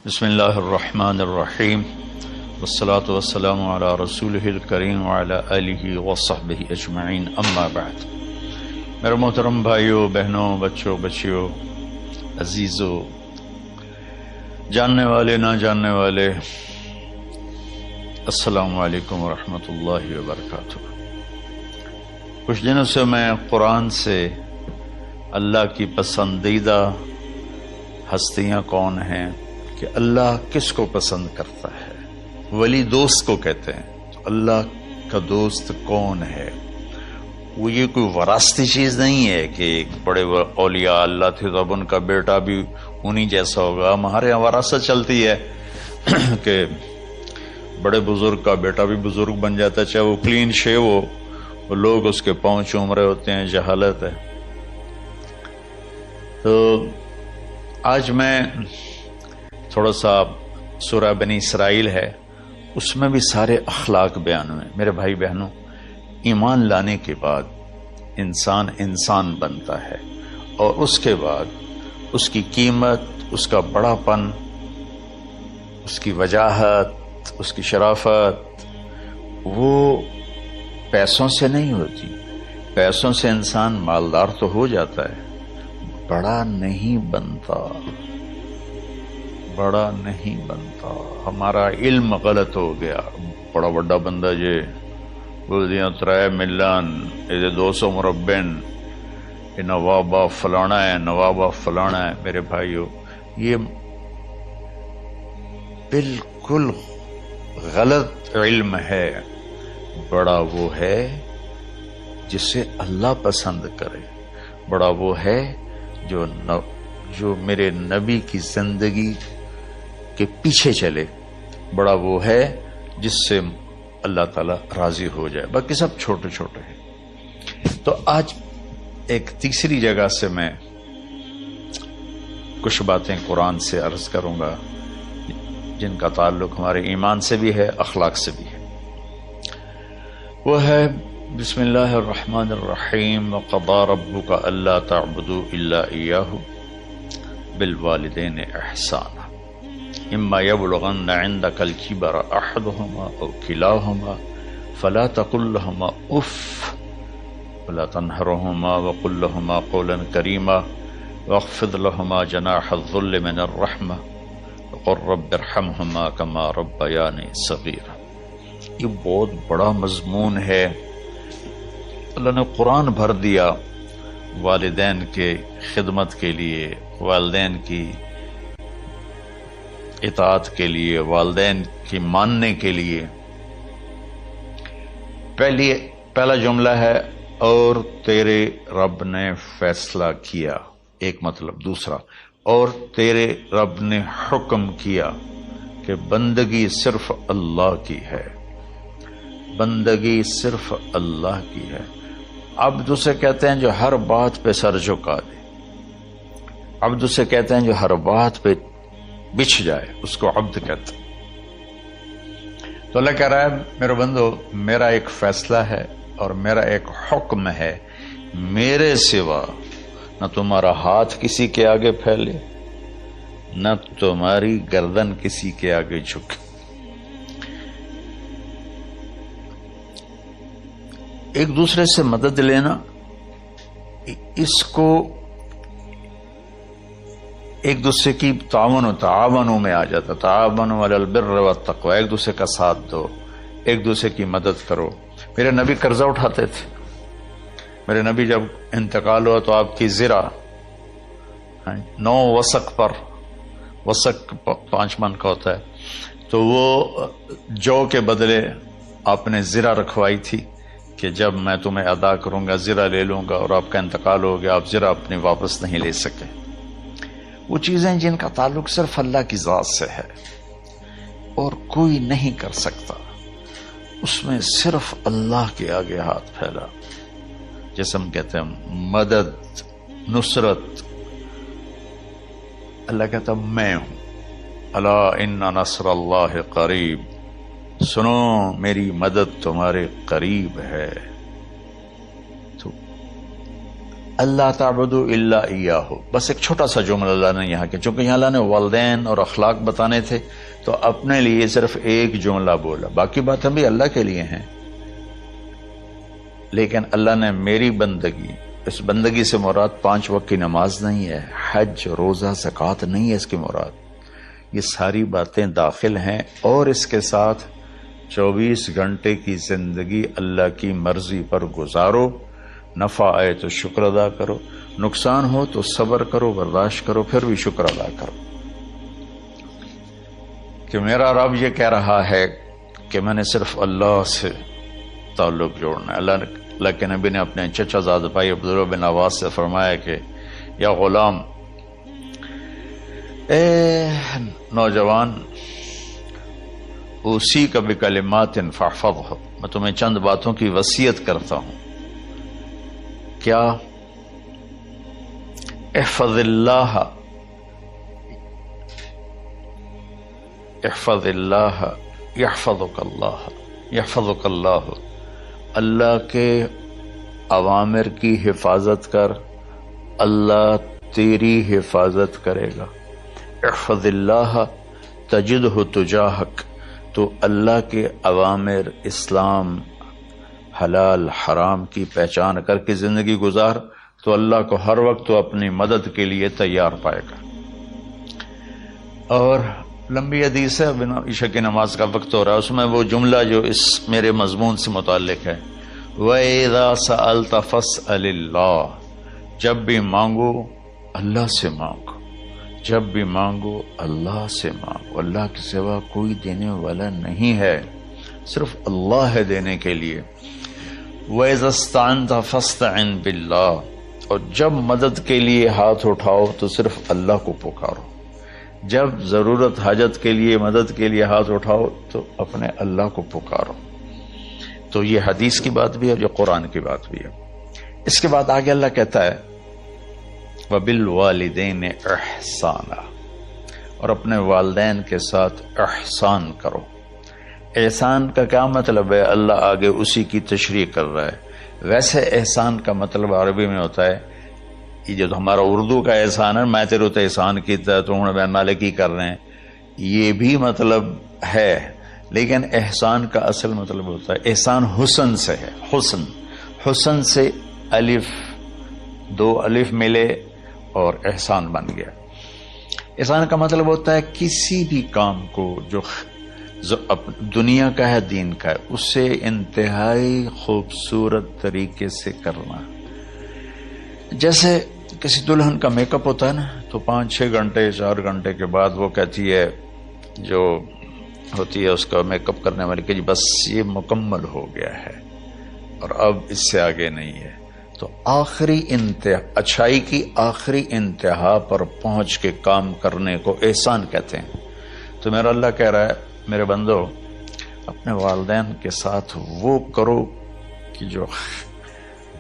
بسم اللہ الرحمن الرحیم والصلاة والسلام علی رسولہ الکریم وعلی آلہ وصحبہ اجمعین، اما بعد۔ میرے محترم بھائیوں، بہنوں، بچوں، بچیوں، عزیزوں، جاننے والے، نہ جاننے والے، السلام علیکم ورحمۃ اللہ وبرکاتہ۔ کچھ دنوں سے میں قرآن سے اللہ کی پسندیدہ ہستیاں کون ہیں، کہ اللہ کس کو پسند کرتا ہے، ولی دوست کو کہتے ہیں۔ تو اللہ کا دوست کون ہے؟ وہ یہ کوئی وراثتی چیز نہیں ہے کہ ایک بڑے اولیاء اللہ تھے تو اب ان کا بیٹا بھی انہی جیسا ہوگا۔ ہمارے یہاں وراثت چلتی ہے کہ بڑے بزرگ کا بیٹا بھی بزرگ بن جاتا ہے، چاہے وہ کلین شیو ہو، وہ لوگ اس کے پاؤں چوم رہے ہوتے ہیں، جہالت ہے۔ تو آج میں تھوڑا سا سورہ بنی اسرائیل ہے، اس میں بھی سارے اخلاق بیان ہوئے۔ میرے بھائی بہنوں، ایمان لانے کے بعد انسان بنتا ہے، اور اس کے بعد اس کی قیمت، اس کا بڑا پن، اس کی وجاہت، اس کی شرافت وہ پیسوں سے نہیں ہوتی۔ پیسوں سے انسان مالدار تو ہو جاتا ہے، بڑا نہیں بنتا، بڑا نہیں بنتا۔ ہمارا علم غلط ہو گیا۔ بڑا بڑا بندہ جی بولدیاں 3 ملن، یہ 200 مربع، یہ نوابہ فلانا ہے، نوابہ فلانا ہے۔ میرے بھائیو، یہ بالکل غلط علم ہے۔ بڑا وہ ہے جسے اللہ پسند کرے، بڑا وہ ہے جو میرے نبی کی زندگی کے پیچھے چلے، بڑا وہ ہے جس سے اللہ تعالی راضی ہو جائے۔ باقی سب چھوٹے چھوٹے ہیں۔ تو آج ایک تیسری جگہ سے میں کچھ باتیں قرآن سے عرض کروں گا جن کا تعلق ہمارے ایمان سے بھی ہے، اخلاق سے بھی ہے۔ وہ ہے بسم اللہ الرحمن الرحیم، وَقَضَىٰ رَبُّكَ أَلَّا تَعْبُدُوا إِلَّا إِيَّاهُ بِالْوَالِدَيْنِ إِحْسَانًا إِمَّا يَبْلُغَنَّ عِندَكَ الْكِبَرَ أَحَدُهُمَا أَوْ كِلَاهُمَا فَلَا تَقُل لَّهُمَا أُفٍّ وَلَا تَنْهَرْهُمَا وَقُل لَّهُمَا قَوْلًا كَرِيمًا وَاخْفِضْ لَهُمَا جَنَاحَ الذُّلِّ مِنَ الرَّحْمَةِ وَقُل رَّبِّ ارْحَمْهُمَا كَمَا رَبَّيَانِي صَغِيرًا۔ یہ بہت بڑا مضمون ہے۔ اللہ نے قرآن بھر دیا والدین کے خدمت کے لیے، والدین کی اطاعت کے لیے، والدین کی ماننے کے لیے۔ پہلا جملہ ہے اور تیرے رب نے فیصلہ کیا، ایک مطلب۔ دوسرا، اور تیرے رب نے حکم کیا کہ بندگی صرف اللہ کی ہے، بندگی صرف اللہ کی ہے۔ عبد اسے کہتے ہیں جو ہر بات پہ سر جھکا دے، عبد اسے کہتے ہیں جو ہر بات پہ بچھ جائے، اس کو عبد کہتے ہیں۔ تو اللہ کہہ رہا ہے میرے بندو، میرا ایک فیصلہ ہے اور میرا ایک حکم ہے، میرے سوا نہ تمہارا ہاتھ کسی کے آگے پھیلے، نہ تمہاری گردن کسی کے آگے جھکے۔ ایک دوسرے سے مدد لینا، اس کو ایک دوسرے کی تعاونوں میں آ جاتا۔ تعاونوا علی البر والتقوی، ایک دوسرے کا ساتھ دو، ایک دوسرے کی مدد کرو۔ میرے نبی قرضہ اٹھاتے تھے۔ میرے نبی جب انتقال ہوا تو آپ کی زرہ 9 وسق پر، وسق 5 من کا ہوتا ہے، تو وہ جو کے بدلے آپ نے زرہ رکھوائی تھی کہ جب میں تمہیں ادا کروں گا زرہ لے لوں گا، اور آپ کا انتقال ہو گیا، آپ زرہ اپنی واپس نہیں لے سکے۔ وہ چیزیں جن کا تعلق صرف اللہ کی ذات سے ہے اور کوئی نہیں کر سکتا، اس میں صرف اللہ کے آگے ہاتھ پھیلا۔ جیسے ہم کہتے ہیں مدد، نصرت، اللہ کہتا میں ہوں۔ الا ان نصر اللہ قریب، سنو میری مدد تمہارے قریب ہے۔ تو اللہ تعبدوا الا ایاہ، بس ایک چھوٹا سا جملہ اللہ نے یہاں کیا، چونکہ یہاں اللہ نے والدین اور اخلاق بتانے تھے تو اپنے لیے صرف ایک جملہ بولا، باقی باتیں بھی اللہ کے لیے ہیں، لیکن اللہ نے میری بندگی، اس بندگی سے مراد 5 وقت کی نماز نہیں ہے، حج، روزہ، زکوٰۃ نہیں ہے اس کی مراد، یہ ساری باتیں داخل ہیں، اور اس کے ساتھ 24 گھنٹے کی زندگی اللہ کی مرضی پر گزارو، نفع آئے تو شکر ادا کرو، نقصان ہو تو صبر کرو، برداشت کرو، پھر بھی شکر ادا کرو، کہ میرا رب یہ کہہ رہا ہے کہ میں نے صرف اللہ سے تعلق جوڑنا ہے۔ اللہ کے نبی نے اپنے چچا زاد بھائی عبداللہ بن عباس سے فرمایا کہ یا غلام، اے نوجوان، اسی کا بکلمات فاحفظہ، میں تمہیں چند باتوں کی وصیت کرتا ہوں، کیا؟ احفظ اللہ، احفظ اللہ یحفظک اللہ، یحفظک اللہ، اللہ کے اوامر کی حفاظت کر، اللہ تیری حفاظت کرے گا۔ احفظ اللہ تجدہ تجاہک، تو اللہ کے اوامر، اسلام، حلال حرام کی پہچان کر کے زندگی گزار تو اللہ کو ہر وقت تو اپنی مدد کے لیے تیار پائے گا۔ اور لمبی حدیث ہے، عشاء کی نماز کا وقت ہو رہا ہے، اس میں وہ جملہ جو اس میرے مضمون سے متعلق ہے، وَإِذَا سَأَلْتَ فَاسْأَلِ اللَّهِ، جب بھی مانگو اللہ سے مانگو، جب بھی مانگو اللہ سے مانگو، اللہ کے سوا کوئی دینے والا نہیں ہے، صرف اللہ ہے دینے کے لیے۔ وَإِذَا اسْتَعَنْتَ فَاسْتَعِنْ بِاللَّهِ، اور جب مدد کے لیے ہاتھ اٹھاؤ تو صرف اللہ کو پکارو، جب ضرورت حاجت کے لیے، مدد کے لیے ہاتھ اٹھاؤ تو اپنے اللہ کو پکارو۔ تو یہ حدیث کی بات بھی ہے اور یہ قرآن کی بات بھی ہے۔ اس کے بعد آگے اللہ کہتا ہے وَبِالْوَالِدَيْنِ إِحْسَانًا، اور اپنے والدین کے ساتھ احسان کرو۔ احسان کا کیا مطلب ہے؟ اللہ آگے اسی کی تشریح کر رہا ہے۔ ویسے احسان کا مطلب عربی میں ہوتا ہے، یہ جو ہمارا اردو کا احسان ہے، میں تیرے تو احسان کیتا تو ہوں بیان نالے کی کر رہے ہیں، یہ بھی مطلب ہے، لیکن احسان کا اصل مطلب ہوتا ہے، احسان حسن سے ہے، حسن، حسن سے الف، 2 الف ملے اور احسان بن گیا۔ احسان کا مطلب ہوتا ہے کسی بھی کام کو جو دنیا کا ہے، دین کا ہے، اسے انتہائی خوبصورت طریقے سے کرنا۔ جیسے کسی دلہن کا میک اپ ہوتا ہے نا، تو 5-6 گھنٹے 4 گھنٹے کے بعد وہ کہتی ہے، جو ہوتی ہے اس کا میک اپ کرنے والی، کہ جی بس یہ مکمل ہو گیا ہے اور اب اس سے آگے نہیں ہے۔ تو آخری اچھائی کی آخری انتہا پر پہنچ کے کام کرنے کو احسان کہتے ہیں۔ تو میرا اللہ کہہ رہا ہے، میرے بندو، اپنے والدین کے ساتھ وہ کرو کہ جو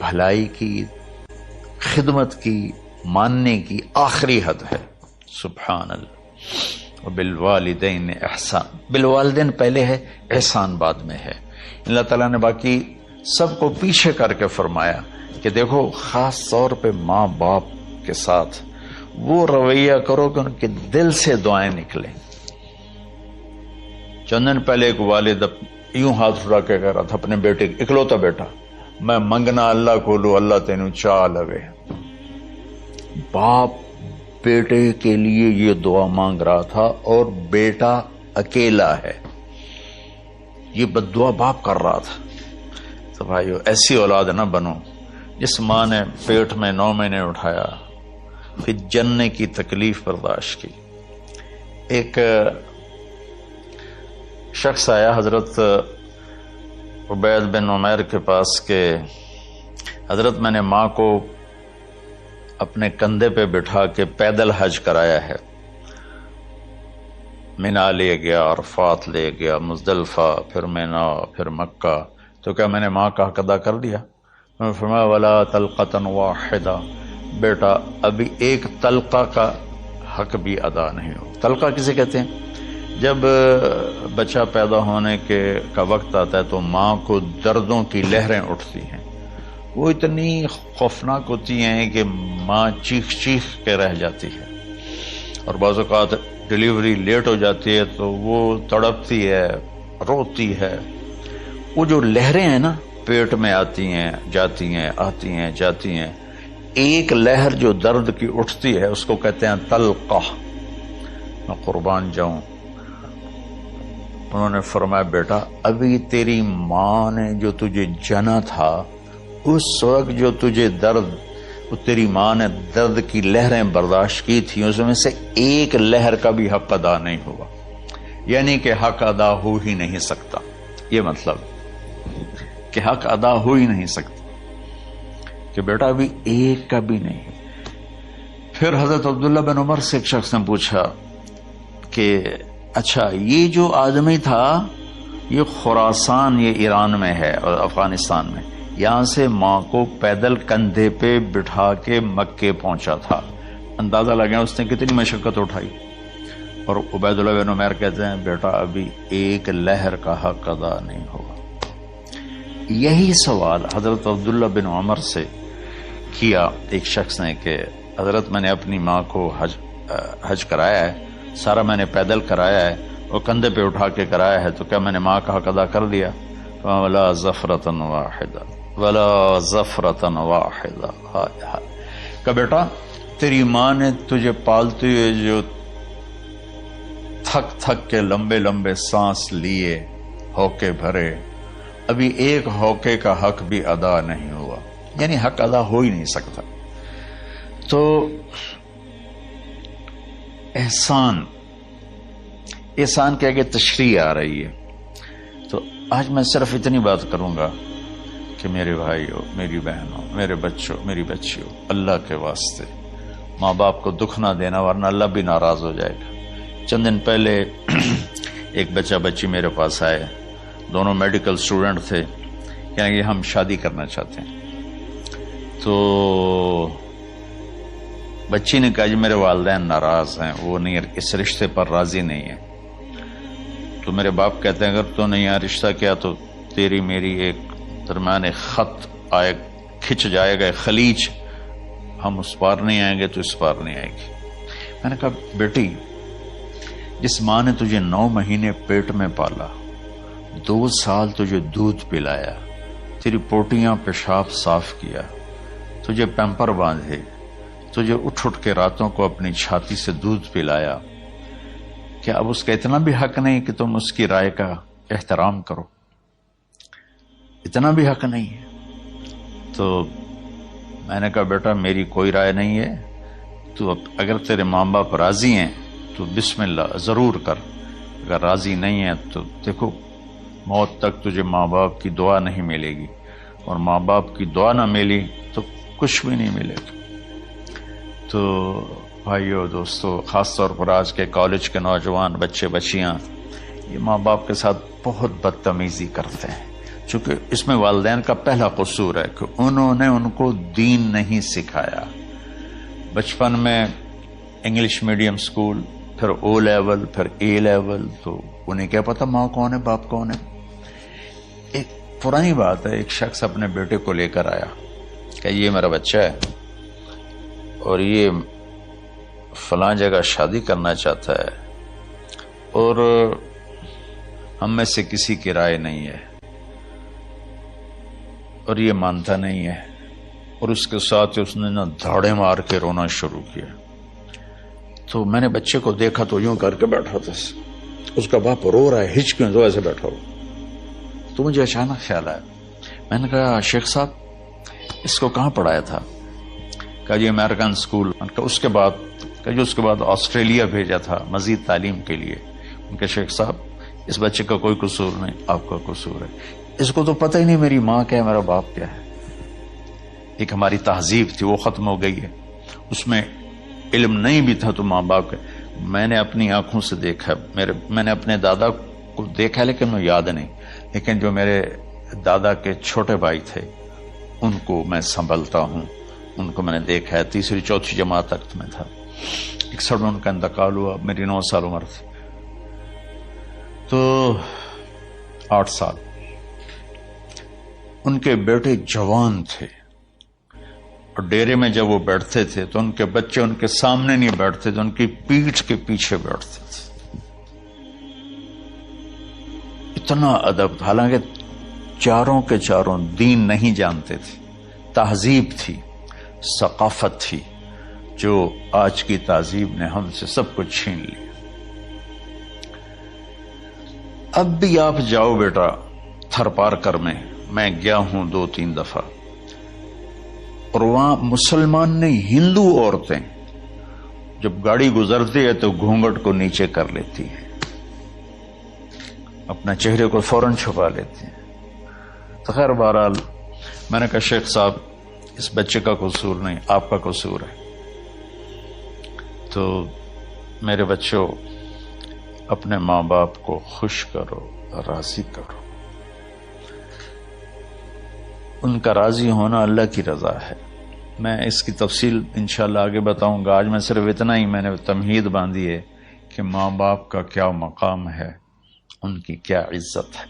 بھلائی کی، خدمت کی، ماننے کی آخری حد ہے۔ سبحان اللہ۔ وبالوالدین احسان، بالوالدین پہلے ہے، احسان بعد میں ہے۔ اللہ تعالیٰ نے باقی سب کو پیچھے کر کے فرمایا کہ دیکھو، خاص طور پہ ماں باپ کے ساتھ وہ رویہ کرو کہ ان کے دل سے دعائیں نکلیں۔ چند دن پہلے ایک والد یوں ہاتھ اٹھا کے کہہ رہا تھا اپنے بیٹے، اکلوتا بیٹا، میں منگنا اللہ کو لو، اللہ تینوں چاہ لوے۔ باپ بیٹے کے لیے یہ دعا مانگ رہا تھا اور بیٹا اکیلا ہے، یہ بد دعا باپ کر رہا تھا۔ تو بھائیو، ایسی اولاد نہ بنو جس ماں نے پیٹ میں 9 مہینے اٹھایا، پھر جننے کی تکلیف برداشت کی۔ ایک شخص آیا حضرت عبید بن عمیر کے پاس کہ حضرت، میں نے ماں کو اپنے کندھے پہ بٹھا کے پیدل حج کرایا ہے، مینا لے گیا، عرفات لے گیا، مزدلفہ، پھر مینا، پھر مکہ، تو کیا میں نے ماں کا حق ادا کر دیا؟ میں نے فرمایا ولا تلقۃ واحدہ، بیٹا ابھی ایک تلقہ کا حق بھی ادا نہیں ہو۔ تلقہ کسے کہتے ہیں؟ جب بچہ پیدا ہونے کا وقت آتا ہے تو ماں کو دردوں کی لہریں اٹھتی ہیں، وہ اتنی خوفناک ہوتی ہیں کہ ماں چیخ چیخ کے رہ جاتی ہے، اور بعض اوقات ڈلیوری لیٹ ہو جاتی ہے تو وہ تڑپتی ہے، روتی ہے. وہ جو لہریں ہیں نا پیٹ میں آتی ہیں جاتی ہیں، آتی ہیں جاتی ہیں، ایک لہر جو درد کی اٹھتی ہے اس کو کہتے ہیں طلقہ. میں قربان جاؤں، انہوں نے فرمایا بیٹا ابھی تیری ماں نے جو تجھے جنا تھا اس وقت جو تجھے درد، وہ تیری ماں نے درد کی لہریں برداشت کی تھی، اس میں سے ایک لہر کا بھی حق ادا نہیں ہوا، یعنی کہ حق ادا ہو ہی نہیں سکتا. یہ مطلب کہ حق ادا ہو ہی نہیں سکتا کہ بیٹا ابھی ایک کا بھی نہیں. پھر حضرت عبداللہ بن عمر سے ایک شخص نے پوچھا کہ اچھا یہ جو آدمی تھا یہ خراسان، یہ ایران میں ہے اور افغانستان میں، یہاں سے ماں کو پیدل کندھے پہ بٹھا کے مکے پہنچا تھا، اندازہ لگا اس نے کتنی مشقت اٹھائی. اور عبید اللہ بن عمیر کہتے ہیں بیٹا ابھی ایک لہر کا حق ادا نہیں ہوگا. یہی سوال حضرت عبداللہ بن عمر سے کیا ایک شخص نے کہ حضرت میں نے اپنی ماں کو حج کرایا ہے، سارا میں نے پیدل کرایا ہے اور کندھے پہ اٹھا کے کرایا ہے، تو کیا میں نے ماں کا حق ادا کر دیا؟ ولا زفرتن واحدہ ولا زفرتن واحدہ. کہ بیٹا تیری ماں نے تجھے پالتے ہوئے جو تھک تھک کے لمبے لمبے سانس لیے، ہوکے بھرے، ابھی ایک ہوکے کا حق بھی ادا نہیں ہوا، یعنی حق ادا ہو ہی نہیں سکتا. تو احسان کے آگے تشریح آ رہی ہے. تو آج میں صرف اتنی بات کروں گا کہ میرے بھائیوں، میری بہنوں، میرے بچوں، میری بچیوں، اللہ کے واسطے ماں باپ کو دکھ نہ دینا ورنہ اللہ بھی ناراض ہو جائے گا. چند دن پہلے ایک بچہ بچی میرے پاس آئے، دونوں میڈیکل اسٹوڈنٹ تھے، یعنی کہ ہم شادی کرنا چاہتے ہیں. تو بچی نے کہا جی میرے والدین ناراض ہیں، وہ نہیں اس رشتے پر راضی نہیں ہیں. تو میرے باپ کہتے ہیں اگر تو نہیں رشتہ کیا تو تیری میری ایک درمیان خط آئے، کھچ جائے گا خلیج، ہم اس پار نہیں آئیں گے تو اس پار نہیں آئے گی. میں نے کہا بیٹی جس ماں نے تجھے 9 مہینے پیٹ میں پالا، 2 سال تجھے دودھ پلایا، تیری پوٹیاں پیشاب صاف کیا، تجھے پیمپر باندھے، تجھے اٹھ اٹھ کے راتوں کو اپنی چھاتی سے دودھ پلایا، کیا اب اس کا اتنا بھی حق نہیں کہ تم اس کی رائے کا احترام کرو؟ اتنا بھی حق نہیں ہے. تو میں نے کہا بیٹا میری کوئی رائے نہیں ہے، تو اگر تیرے ماں باپ راضی ہیں تو بسم اللہ ضرور کر، اگر راضی نہیں ہے تو دیکھو موت تک تجھے ماں باپ کی دعا نہیں ملے گی، اور ماں باپ کی دعا نہ ملی تو کچھ بھی نہیں ملے گا. تو بھائیو دوستو، خاص طور پر آج کے کالج کے نوجوان بچے بچیاں یہ ماں باپ کے ساتھ بہت بدتمیزی کرتے ہیں، چونکہ اس میں والدین کا پہلا قصور ہے کہ انہوں نے ان کو دین نہیں سکھایا. بچپن میں انگلش میڈیم سکول، پھر او لیول، پھر اے لیول، تو انہیں کیا پتا ماں کون ہے باپ کون ہے. ایک پرانی بات ہے، ایک شخص اپنے بیٹے کو لے کر آیا کہ یہ میرا بچہ ہے اور یہ فلاں جگہ شادی کرنا چاہتا ہے اور ہم میں سے کسی کی رائے نہیں ہے اور یہ مانتا نہیں ہے. اور اس کے ساتھ اس نے دھاڑے مار کے رونا شروع کیا. تو میں نے بچے کو دیکھا تو یوں کر کے بیٹھا تھا، اس کا باپ رو رہا ہے ہچ کیوں تو ایسے بیٹھا ہو. تو مجھے اچانک خیال آیا، میں نے کہا شیخ صاحب اس کو کہاں پڑھایا تھا؟ کہا جی امریکن اسکول. اس کے بعد آسٹریلیا بھیجا تھا مزید تعلیم کے لیے. ان کے شیخ صاحب اس بچے کا کوئی قصور نہیں، آپ کا قصور ہے. اس کو تو پتہ ہی نہیں میری ماں کیا ہے میرا باپ کیا ہے. ایک ہماری تہذیب تھی وہ ختم ہو گئی ہے، اس میں علم نہیں بھی تھا تو ماں باپ کا. میں نے اپنی آنکھوں سے دیکھا، میں نے اپنے دادا کو دیکھا لیکن مجھے یاد نہیں، لیکن جو میرے دادا کے چھوٹے بھائی تھے ان کو میں سنبھلتا ہوں، ان کو میں نے دیکھا ہے. 3ری 4تھی جماعت تک میں تھا. 61 میں ان کا انتقال ہوا، میری 9 سال عمر تھی. تو 8 سال ان کے بیٹے جوان تھے، اور ڈیرے میں جب وہ بیٹھتے تھے تو ان کے بچے ان کے سامنے نہیں بیٹھتے تھے، ان کی پیٹھ کے پیچھے بیٹھتے تھے. اتنا ادب، حالانکہ چاروں کے چاروں دین نہیں جانتے تھے، تہذیب تھی، ثقافت تھی، جو آج کی تہذیب نے ہم سے سب کچھ چھین لیا. اب بھی آپ جاؤ بیٹا تھر پار کر میں گیا ہوں 2-3 دفعہ، اور وہاں مسلمان نہیں، ہندو عورتیں جب گاڑی گزرتی ہے تو گھونگھٹ کو نیچے کر لیتی ہیں، اپنا چہرے کو فوراً چھپا لیتی ہیں. تو خیر بہرحال میں نے کہا شیخ صاحب اس بچے کا قصور نہیں، آپ کا قصور ہے. تو میرے بچوں، اپنے ماں باپ کو خوش کرو، راضی کرو. ان کا راضی ہونا اللہ کی رضا ہے. میں اس کی تفصیل انشاءاللہ آگے بتاؤں گا. آج میں صرف اتنا ہی میں نے تمہید باندھی ہے کہ ماں باپ کا کیا مقام ہے، ان کی کیا عزت ہے.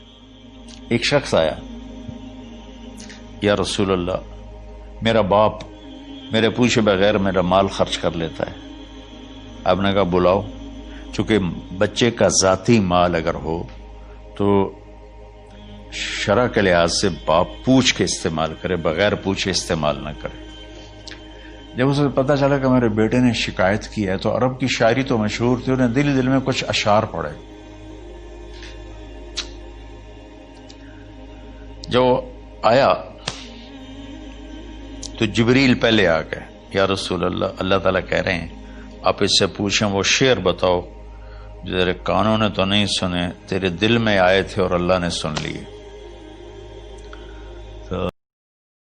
ایک شخص آیا، یا رسول اللہ میرا باپ میرے پوچھے بغیر میرا مال خرچ کر لیتا ہے. آپ نے کہا بلاؤ. چونکہ بچے کا ذاتی مال اگر ہو تو شرع کے لحاظ سے باپ پوچھ کے استعمال کرے، بغیر پوچھے استعمال نہ کرے. جب اسے پتہ چلا کہ میرے بیٹے نے شکایت کی ہے، تو عرب کی شاعری تو مشہور تھی، انہیں دل میں کچھ اشعار پڑے. جو آیا تو جبریل پہلے آ گئے، یا رسول اللہ اللہ تعالیٰ کہہ رہے ہیں آپ اس سے پوچھیں وہ شعر بتاؤ جو تیرے کانوں نے تو نہیں سنے، تیرے دل میں آئے تھے اور اللہ نے سن لیے.